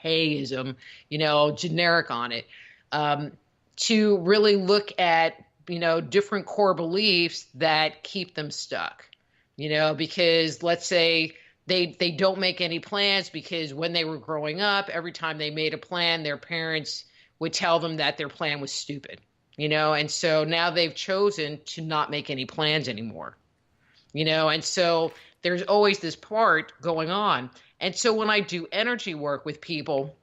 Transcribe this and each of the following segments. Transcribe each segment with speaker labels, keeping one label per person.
Speaker 1: heism, generic on it, to really look at, different core beliefs that keep them stuck, because let's say they don't make any plans because when they were growing up, every time they made a plan, their parents would tell them that their plan was stupid, and so now they've chosen to not make any plans anymore, and so there's always this part going on. And so when I do energy work with people,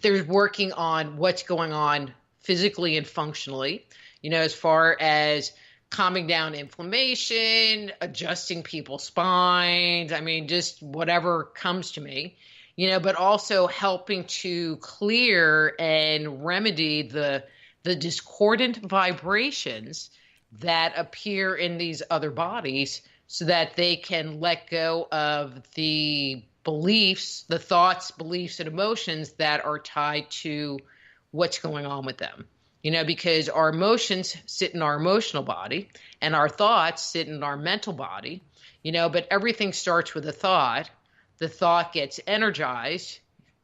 Speaker 1: there's working on what's going on physically and functionally, as far as calming down inflammation, adjusting people's spines. I mean, just whatever comes to me, but also helping to clear and remedy the discordant vibrations that appear in these other bodies so that they can let go of the beliefs, the thoughts, beliefs, and emotions that are tied to what's going on with them. Because our emotions sit in our emotional body and our thoughts sit in our mental body, but everything starts with a thought. The thought gets energized,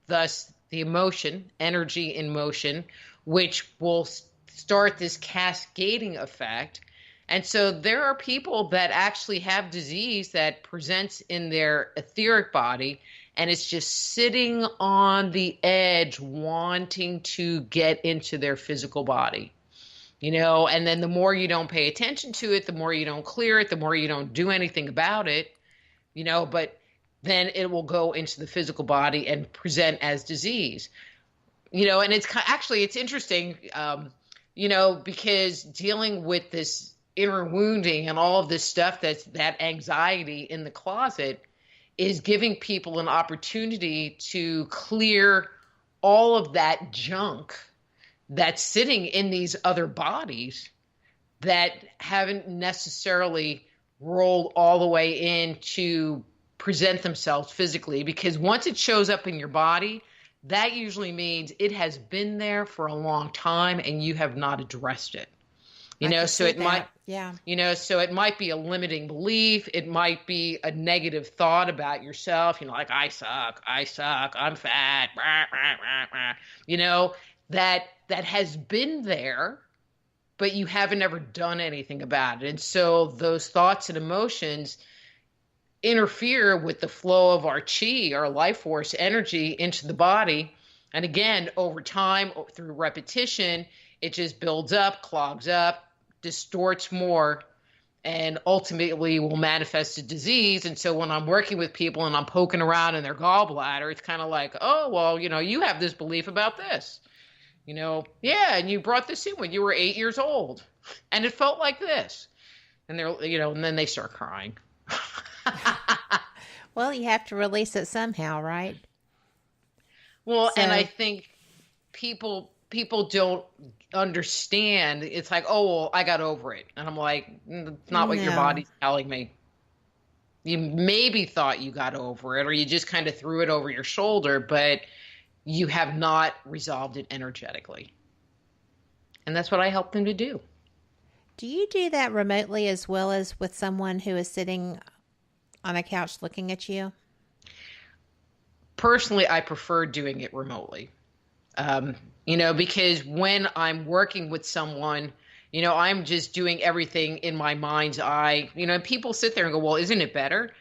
Speaker 1: thus the emotion, energy in motion, which will start this cascading effect. And so there are people that actually have disease that presents in their etheric body, and it's just sitting on the edge, wanting to get into their physical body, and then the more you don't pay attention to it, the more you don't clear it, the more you don't do anything about it, but then it will go into the physical body and present as disease, and it's interesting, because dealing with this inner wounding and all of this stuff, that anxiety in the closet, is giving people an opportunity to clear all of that junk that's sitting in these other bodies that haven't necessarily rolled all the way in to present themselves physically. Because once it shows up in your body, that usually means it has been there for a long time and you have not addressed it. So it might, so it might be a limiting belief. It might be a negative thought about yourself, like I suck, I'm fat, rah, rah, rah, that has been there, but you haven't ever done anything about it. And so those thoughts and emotions interfere with the flow of our chi, our life force energy into the body. And again, over time, through repetition, it just builds up, clogs up, distorts more, and ultimately will manifest a disease. And so when I'm working with people and I'm poking around in their gallbladder, it's kind of like, oh, well, you have this belief about this, yeah, and you brought this in when you were 8 years old, and it felt like this. And they're, and then they start crying.
Speaker 2: Well, you have to release it somehow, right?
Speaker 1: Well, and I think people don't understand. It's like, oh, well, I got over it. And I'm like, it's not what your body's telling me. You maybe thought you got over it, or you just kind of threw it over your shoulder, but you have not resolved it energetically. And that's what I help them to do.
Speaker 2: Do you do that remotely as well as with someone who is sitting on a couch looking at you?
Speaker 1: Personally, I prefer doing it remotely. Because when I'm working with someone, I'm just doing everything in my mind's eye, and people sit there and go, well, isn't it better?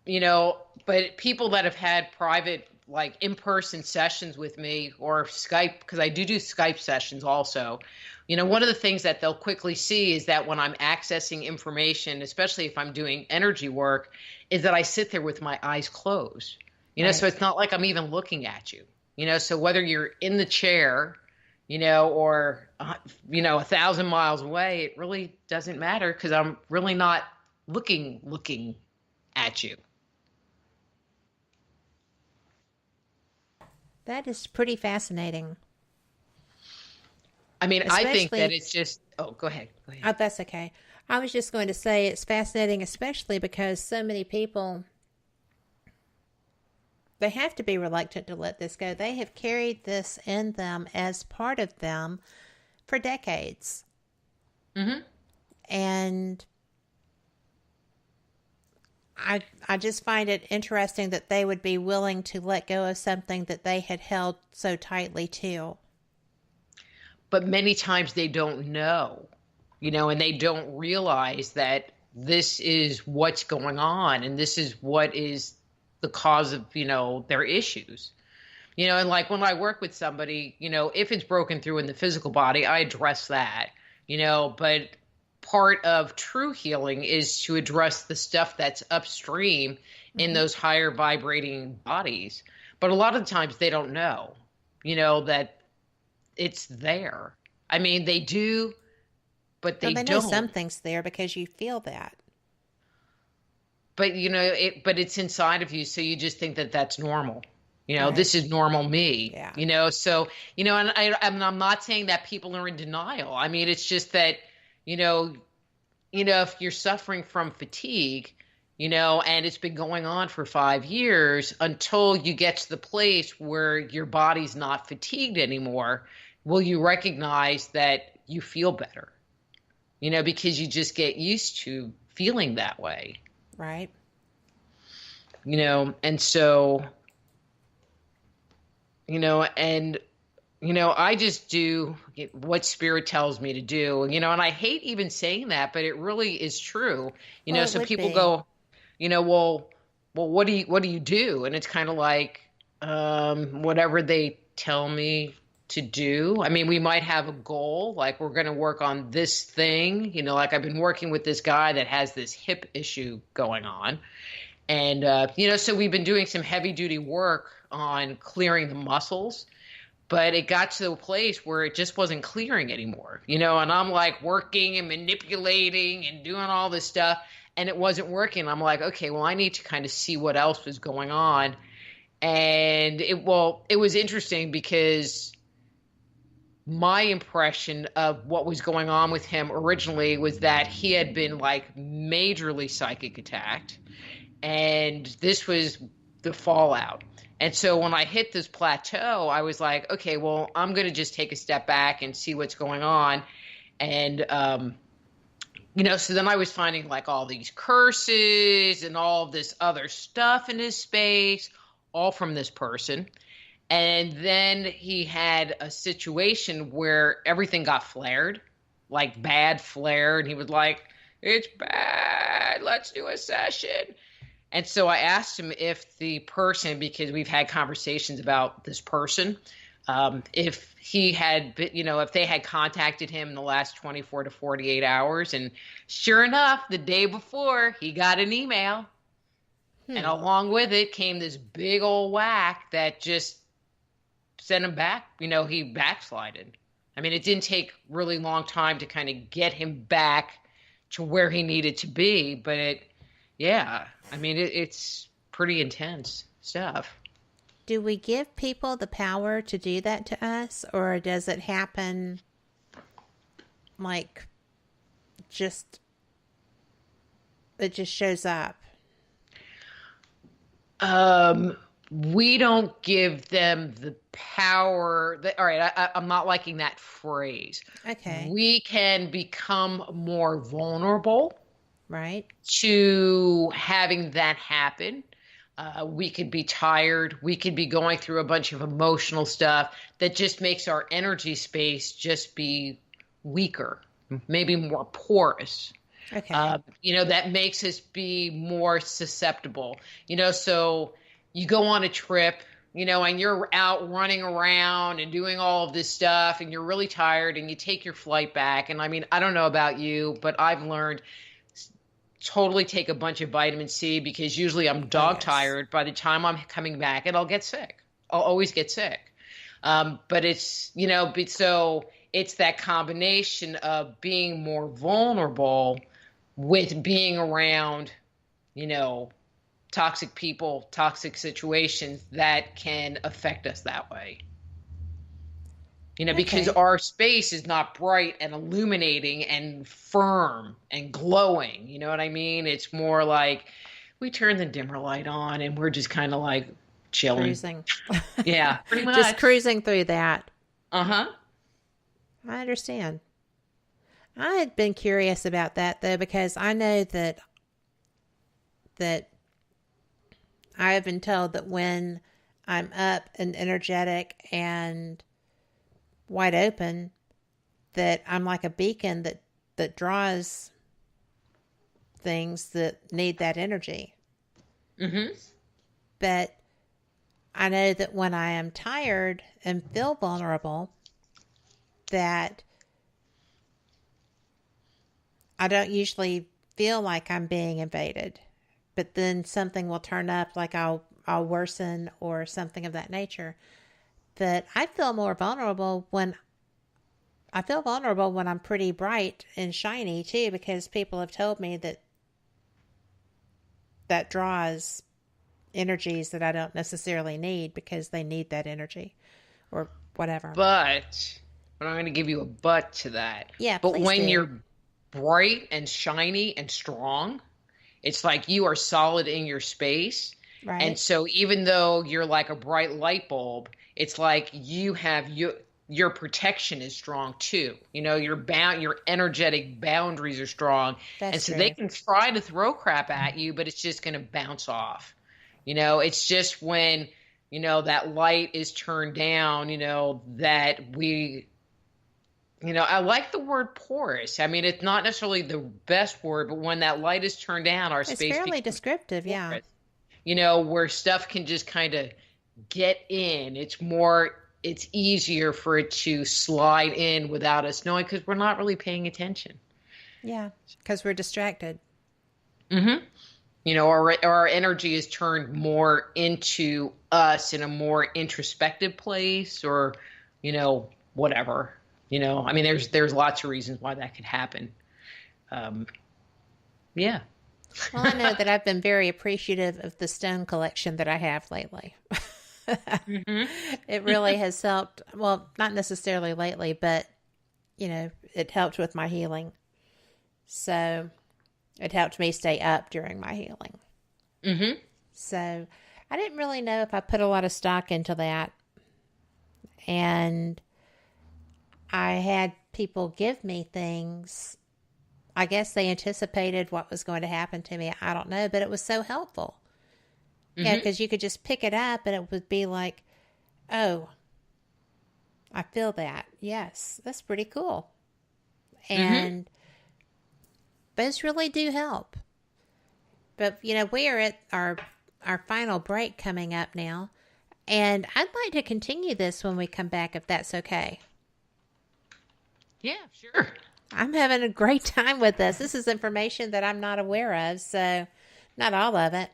Speaker 1: But people that have had private, like in-person sessions with me or Skype, because I do Skype sessions also, one of the things that they'll quickly see is that when I'm accessing information, especially if I'm doing energy work, is that I sit there with my eyes closed, right. So it's not like I'm even looking at you. So whether you're in the chair, or, 1,000 miles away, it really doesn't matter because I'm really not looking at you.
Speaker 2: That is pretty fascinating.
Speaker 1: I mean, I think that it's just, go ahead.
Speaker 2: Oh, that's okay. I was just going to say it's fascinating, especially because so many people, they have to be reluctant to let this go. They have carried this in them as part of them for decades.
Speaker 1: Mm-hmm.
Speaker 2: And I just find it interesting that they would be willing to let go of something that they had held so tightly to.
Speaker 1: But many times they don't know, and they don't realize that this is what's going on and this is what is the cause of, their issues. And like when I work with somebody, if it's broken through in the physical body, I address that, but part of true healing is to address the stuff that's upstream in those higher vibrating bodies. But a lot of times they don't know, that it's there. I mean, they do, but they
Speaker 2: Well, they know
Speaker 1: don't.
Speaker 2: something's there because you feel that.
Speaker 1: But, but it's inside of you. So you just think that that's normal.
Speaker 2: Right.
Speaker 1: This is normal me,
Speaker 2: Yeah.
Speaker 1: so, and I'm not saying that people are in denial. I mean, it's just that, if you're suffering from fatigue, and it's been going on for 5 years until you get to the place where your body's not fatigued anymore, will you recognize that you feel better, because you just get used to feeling that way.
Speaker 2: Right.
Speaker 1: And so, and, I just do what spirit tells me to do, and I hate even saying that, but it really is true,
Speaker 2: Well, it
Speaker 1: so
Speaker 2: would
Speaker 1: people
Speaker 2: be.
Speaker 1: go, well, what do you do? And it's kind of like, whatever they tell me to do. I mean, we might have a goal, like we're going to work on this thing, like I've been working with this guy that has this hip issue going on. And, so we've been doing some heavy duty work on clearing the muscles, but it got to a place where it just wasn't clearing anymore, and I'm like working and manipulating and doing all this stuff and it wasn't working. I'm like, okay, well, I need to kind of see what else was going on. And it was interesting because my impression of what was going on with him originally was that he had been like majorly psychic attacked. And this was the fallout. And so when I hit this plateau, I was like, okay, well, I'm going to just take a step back and see what's going on. And, so then I was finding like all these curses and all of this other stuff in his space, all from this person. And then he had a situation where everything got flared, like bad flare. And he was like, it's bad. Let's do a session. And so I asked him if the person, because we've had conversations about this person, if he had, if they had contacted him in the last 24 to 48 hours. And sure enough, the day before, he got an email. And along with it came this big old whack that just sent him back. He backslided. I mean, it didn't take really long time to kind of get him back to where he needed to be. But it's pretty intense stuff.
Speaker 2: Do we give people the power to do that to us, or does it happen like it just shows up?
Speaker 1: We don't give them the power. All right, I'm not liking that phrase.
Speaker 2: Okay.
Speaker 1: We can become more vulnerable,
Speaker 2: right,
Speaker 1: to having that happen. We could be tired. We could be going through a bunch of emotional stuff that just makes our energy space just be weaker, maybe more porous.
Speaker 2: Okay.
Speaker 1: That makes us be more susceptible. So you go on a trip, and you're out running around and doing all of this stuff and you're really tired and you take your flight back. And I mean, I don't know about you, but I've learned totally take a bunch of vitamin C because usually I'm dog tired by the time I'm coming back and I'll get sick. I'll always get sick. But it's, so it's that combination of being more vulnerable with being around, toxic people, toxic situations that can affect us that way. Because our space is not bright and illuminating and firm and glowing. You know what I mean? It's more like we turn the dimmer light on and we're just kind of like chilling.
Speaker 2: Cruising.
Speaker 1: Yeah, pretty much.
Speaker 2: Just cruising through that.
Speaker 1: Uh-huh.
Speaker 2: I understand. I had been curious about that, though, because I know that that I have been told that when I'm up and energetic and wide open, that I'm like a beacon that draws things that need that energy.
Speaker 1: Mm-hmm.
Speaker 2: But I know that when I am tired and feel vulnerable, that I don't usually feel like I'm being invaded. But then something will turn up, like I'll worsen or something of that nature. That I feel more vulnerable when I'm pretty bright and shiny too, because people have told me that draws energies that I don't necessarily need because they need that energy or whatever.
Speaker 1: But I'm going to give you a but to that.
Speaker 2: Yeah,
Speaker 1: But
Speaker 2: please
Speaker 1: when
Speaker 2: do.
Speaker 1: you're bright and shiny and strong, it's like you are solid in your space. And
Speaker 2: Right?
Speaker 1: so even though you're like a bright light bulb, it's like you have your protection is strong too. Your energetic boundaries are strong. And
Speaker 2: That's
Speaker 1: so they
Speaker 2: true.
Speaker 1: can try to throw crap at you, but it's just going to bounce off. It's just when, that light is turned down, that I like the word porous. I mean, it's not necessarily the best word, but when that light is turned down, our
Speaker 2: It's
Speaker 1: space
Speaker 2: fairly
Speaker 1: becomes
Speaker 2: descriptive, yeah.
Speaker 1: porous. Where stuff can just kind of get in. It's easier for it to slide in without us knowing because we're not really paying attention.
Speaker 2: Yeah, because we're distracted.
Speaker 1: Mm-hmm. Our energy is turned more into us in a more introspective place or, whatever. I mean, there's lots of reasons why that could happen. Yeah.
Speaker 2: Well, I know that I've been very appreciative of the stone collection that I have lately.
Speaker 1: Mm-hmm.
Speaker 2: It really has helped. Well, not necessarily lately, but, it helped with my healing. So it helped me stay up during my healing.
Speaker 1: Mm-hmm.
Speaker 2: So I didn't really know if I put a lot of stock into that. And I had people give me things. I guess they anticipated what was going to happen to me. I don't know, but it was so helpful.
Speaker 1: Mm-hmm.
Speaker 2: Yeah, because you could just pick it up and it would be like, oh, I feel that. Yes, that's pretty cool. And those really do help. But, we are at our final break coming up now. And I'd like to continue this when we come back, if that's okay.
Speaker 1: Yeah, sure.
Speaker 2: I'm having a great time with this. This is information that I'm not aware of, so not all of it.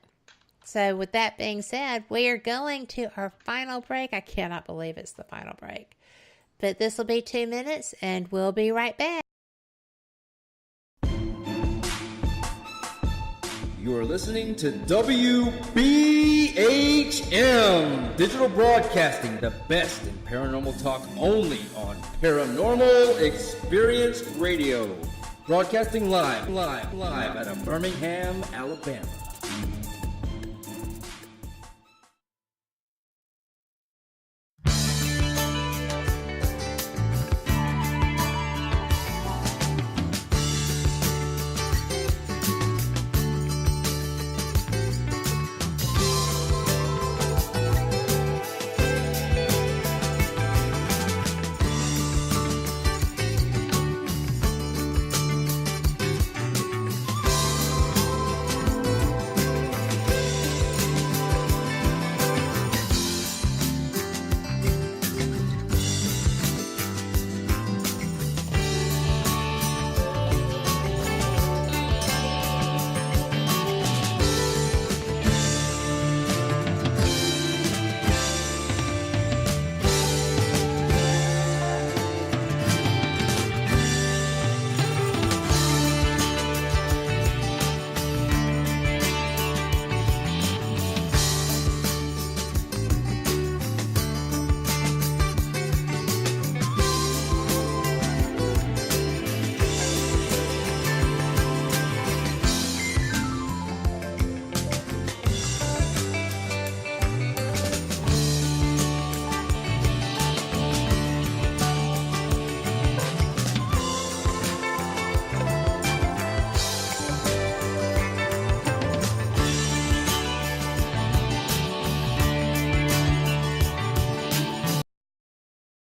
Speaker 2: So with that being said, we are going to our final break. I cannot believe it's the final break. But this will be 2 minutes, and we'll be right back.
Speaker 3: You're listening to WBHM Digital Broadcasting, the best in paranormal talk, only on Paranormal Experience Radio. Broadcasting live out of Birmingham, Alabama.